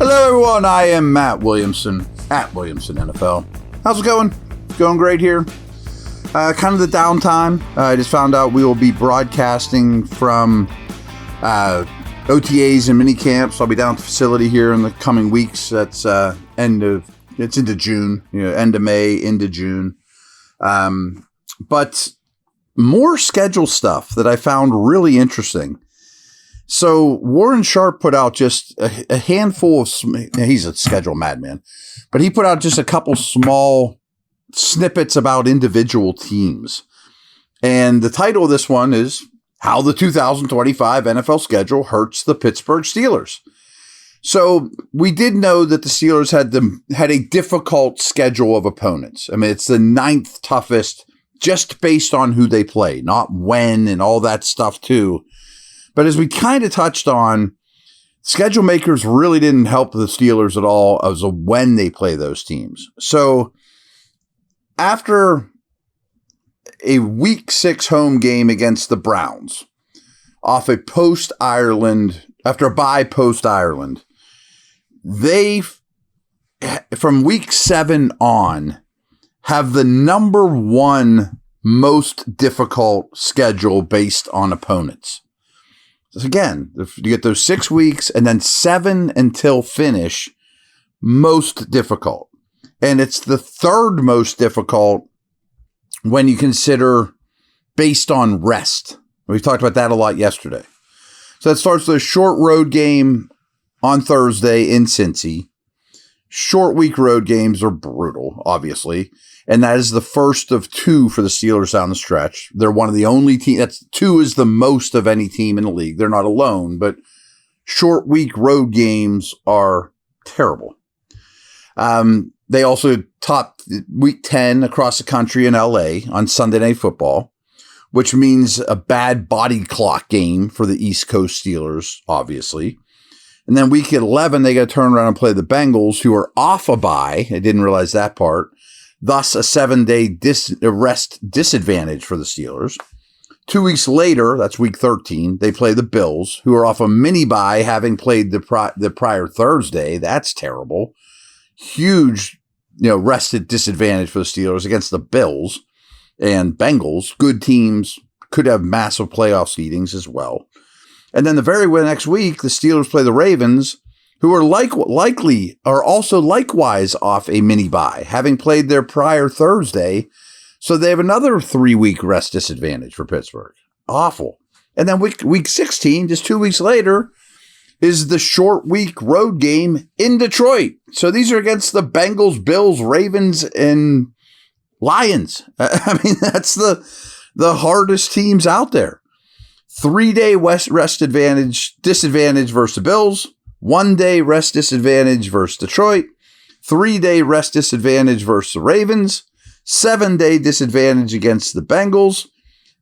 Hello everyone, I am Matt Williamson, at Williamson NFL. How's it going? Going great here. Kind of the downtime. I just found out we will be broadcasting from OTAs and mini camps. I'll be down at the facility here in the coming weeks. That's it's into June, end of May into June. But more schedule stuff that I found really interesting. So Warren Sharp put out just a handful of, he's a schedule madman, but he put out just a couple small snippets about individual teams. And the title of this one is How the 2025 NFL Schedule Hurts the Pittsburgh Steelers. So we did know that the Steelers had a difficult schedule of opponents. I mean, it's the 9th toughest just based on who they play, not when and all that stuff too. But as we kind of touched on, schedule makers really didn't help the Steelers at all as of when they play those teams. So after a Week 6 home game against the Browns, off a post-Ireland, after a bye post-Ireland, they, from Week 7 on, have the number one most difficult schedule based on opponents. Again, you get those 6 weeks and then 7 until finish, most difficult. And it's the third most difficult when you consider based on rest. We talked about that a lot yesterday. So that starts with a short road game on Thursday in Cincy. Short week road games are brutal, obviously. And that is the first of 2 for the Steelers down the stretch. They're one of the only teams. That's 2 is the most of any team in the league. They're not alone, but short week road games are terrible. They also topped week 10 across the country in LA on Sunday Night Football, which means a bad body clock game for the East Coast Steelers, obviously. And then week 11, they got to turn around and play the Bengals, who are off a bye. I didn't realize that part. Thus, a 7-day rest disadvantage for the Steelers. 2 weeks later, that's week 13, they play the Bills, who are off a mini bye, having played the prior Thursday. That's terrible. Huge, rested disadvantage for the Steelers against the Bills and Bengals. Good teams, could have massive playoff seedings as well. And then the very next week, the Steelers play the Ravens, who are also likewise off a mini bye, having played their prior Thursday. So they have another 3-week rest disadvantage for Pittsburgh. Awful. And then week 16, just 2 weeks later, is the short week road game in Detroit. So these are against the Bengals, Bills, Ravens, and Lions. I mean, that's the hardest teams out there. 3-day rest disadvantage versus the Bills. 1-day rest disadvantage versus Detroit, 3-day rest disadvantage versus the Ravens, 7-day disadvantage against the Bengals,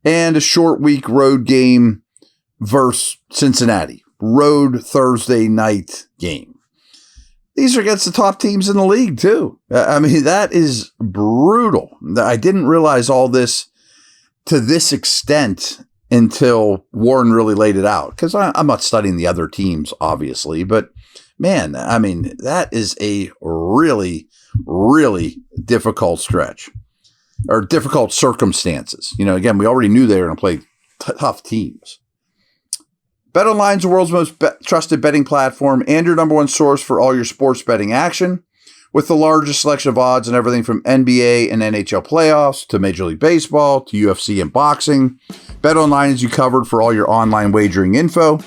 and a short week road game versus Cincinnati. Road Thursday night game. These are against the top teams in the league, too. I mean, that is brutal. I didn't realize all this to this extent until Warren really laid it out, because I'm not studying the other teams, obviously, but man, I mean, that is a really, really difficult stretch or difficult circumstances. Again, we already knew they were going to play tough teams. BetOnline is the world's most trusted betting platform and your number one source for all your sports betting action. With the largest selection of odds and everything from NBA and NHL playoffs to Major League Baseball to UFC and boxing, BetOnline is you covered for all your online wagering info.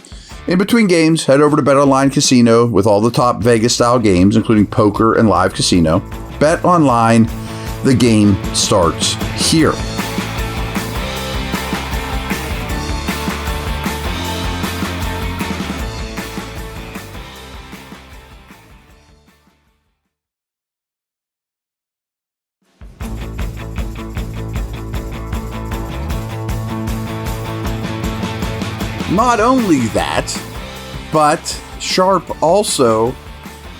In between games, head over to BetOnline Casino with all the top Vegas-style games, including poker and live casino. BetOnline, the game starts here. Not only that, but Sharp also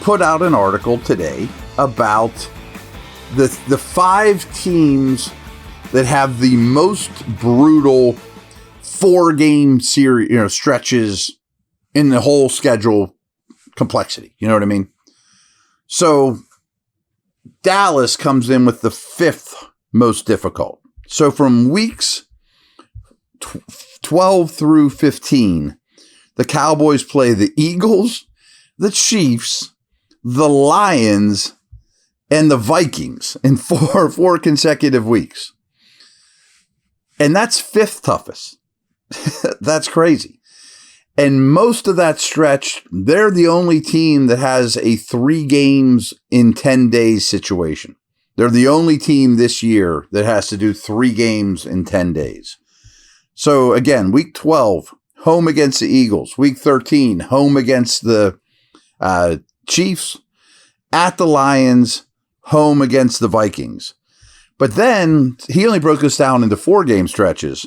put out an article today about the 5 teams that have the most brutal 4-game series, stretches in the whole schedule complexity. You know what I mean? So Dallas comes in with the 5th most difficult. So from weeks 12 through 15, the Cowboys play the Eagles, the Chiefs, the Lions, and the Vikings in four consecutive weeks. And that's 5th toughest. That's crazy. And most of that stretch, they're the only team that has a 3 games in 10 days situation. They're the only team this year that has to do 3 games in 10 days. So again, week 12, home against the Eagles. Week 13, home against the Chiefs. At the Lions, home against the Vikings. But then he only broke this down into 4-game stretches.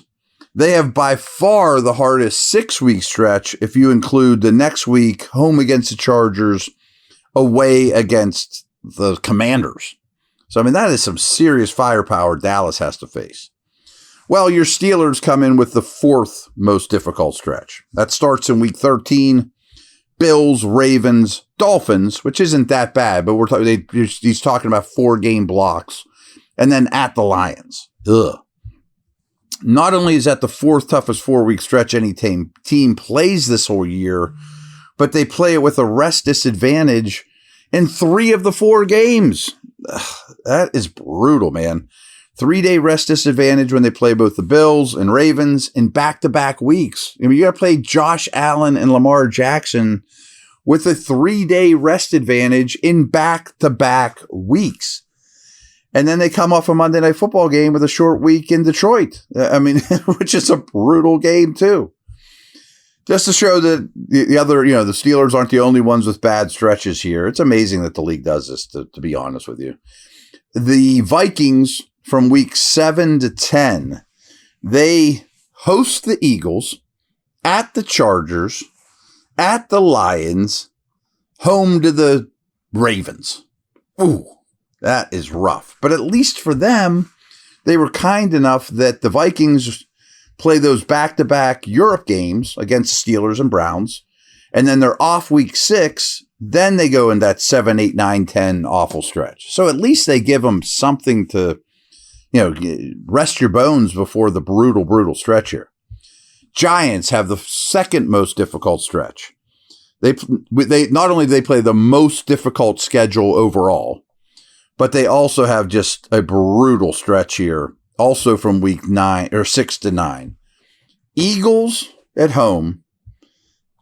They have by far the hardest 6-week stretch if you include the next week, home against the Chargers, away against the Commanders. So, I mean, that is some serious firepower Dallas has to face. Well, your Steelers come in with the 4th most difficult stretch. That starts in week 13. Bills, Ravens, Dolphins, which isn't that bad, but he's talking about 4-game blocks. And then at the Lions. Ugh. Not only is that the 4th toughest 4-week stretch any team plays this whole year, but they play it with a rest disadvantage in 3 of the 4 games. Ugh, that is brutal, man. 3-day rest disadvantage when they play both the Bills and Ravens in back-to-back weeks. I mean, you got to play Josh Allen and Lamar Jackson with a 3-day rest advantage in back-to-back weeks. And then they come off a Monday Night Football game with a short week in Detroit. I mean, which is a brutal game too. Just to show that the other, the Steelers aren't the only ones with bad stretches here. It's amazing that the league does this, to be honest with you. The Vikings from week 7 to 10, they host the Eagles, at the Chargers, at the Lions, home to the Ravens. Ooh. That is rough. But at least for them, they were kind enough that the Vikings play those back-to-back Europe games against the Steelers and Browns. And then they're off week 6. Then they go in that 7, 8, 9, 10 awful stretch. So at least they give them something to, rest your bones before the brutal, brutal stretch here. Giants have the 2nd most difficult stretch. They not only do they play the most difficult schedule overall, but they also have just a brutal stretch here, also from week 6 to 9. Eagles at home,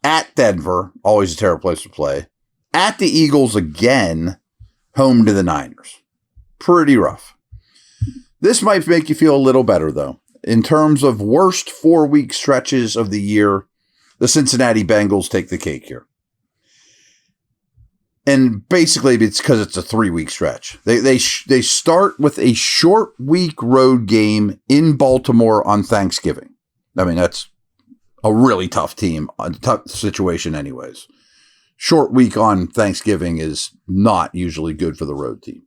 at Denver, always a terrible place to play, at the Eagles again, home to the Niners. Pretty rough. This might make you feel a little better, though. In terms of worst 4-week stretches of the year, the Cincinnati Bengals take the cake here. And basically, it's because it's a 3-week stretch. They start with a short week road game in Baltimore on Thanksgiving. I mean, that's a really tough team, a tough situation anyways. Short week on Thanksgiving is not usually good for the road team.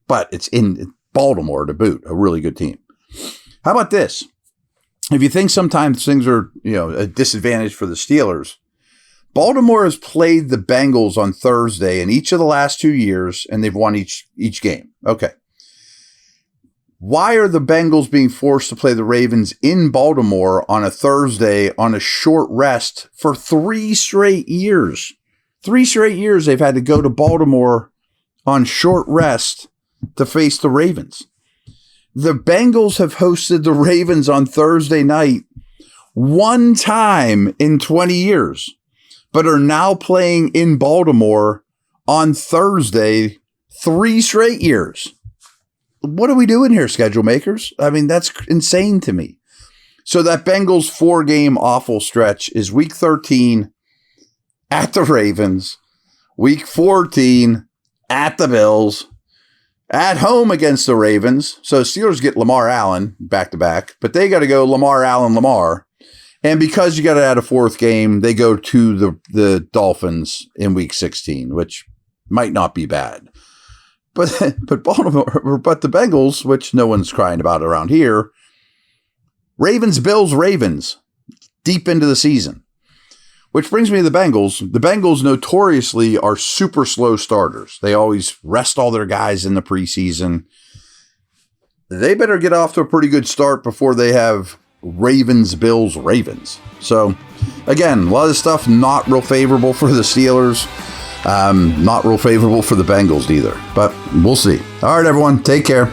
But it's in Baltimore to boot, a really good team. How about this? If you think sometimes things are, a disadvantage for the Steelers, Baltimore has played the Bengals on Thursday in each of the last 2 years, and they've won each game. Okay. Why are the Bengals being forced to play the Ravens in Baltimore on a Thursday on a short rest for 3 straight years? 3 straight years they've had to go to Baltimore on short rest to face the Ravens. The Bengals have hosted the Ravens on Thursday night 1 time in 20 years. But are now playing in Baltimore on Thursday 3 straight years. What are we doing here, schedule makers? I mean, that's insane to me. So that Bengals 4-game awful stretch is week 13 at the Ravens, week 14 at the Bills, at home against the Ravens. So Steelers get Lamar Allen back-to-back, but they got to go Lamar Allen, Lamar. And because you got to add a 4th game, they go to the Dolphins in week 16, which might not be bad. But Baltimore, but the Bengals, which no one's crying about around here, Ravens, Bills, Ravens, deep into the season. Which brings me to the Bengals. The Bengals notoriously are super slow starters. They always rest all their guys in the preseason. They better get off to a pretty good start before they have Ravens, Bills, Ravens. So, again, a lot of stuff not real favorable for the Steelers. Not real favorable for the Bengals either. But we'll see. All right, everyone. Take care.